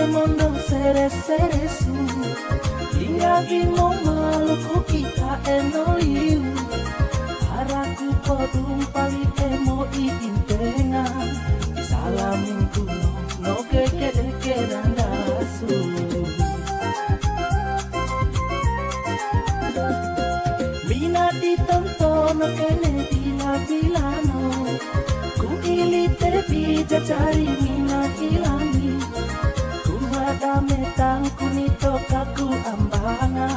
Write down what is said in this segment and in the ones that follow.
vine mondo sere su hingga vimo maluku kita enoliu haraku podum pali emo iintenga salamin kuno no keke randasu mina ditontono kene bila-bilano ku ilite bija cari mina ilani ku ada metang kunito kaku ambana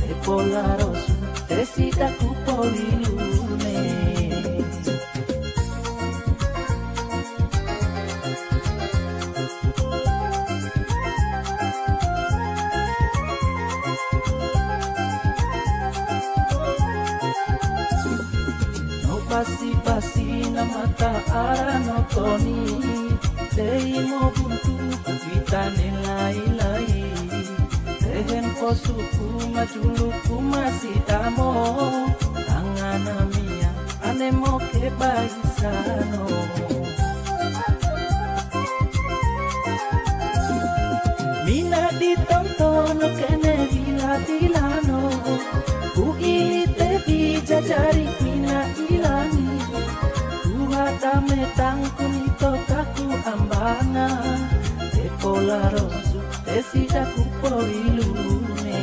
te polarosu te sida ku polilune Pasi na mata arano toni Dei mo buntu vita nilai Tehen posuku majuluku masih damo Tangan mia ane mo ke baisano Mina ditonton kene dilano Ku ilite bijajari mina ilani Ku ada metang kunito kaku ambana Te polarosu te sida ku porilune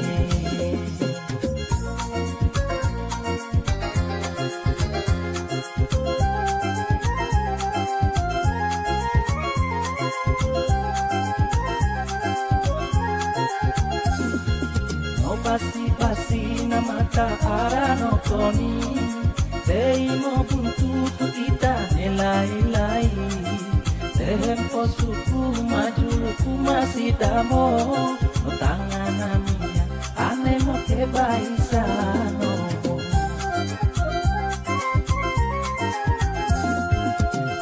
Pasi na mata arano koni Dei mo buntu kita nilai Tehen posuku majuluku masih damo No tangan amia ane mo ke baisano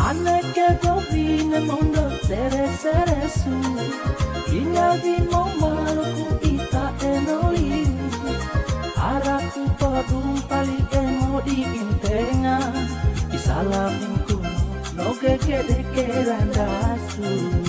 Ane ke govine mondo sere su Hingga vimo maluku ita enoliu Araku podum pali emo diintenga Isalamin kuno no keke randasu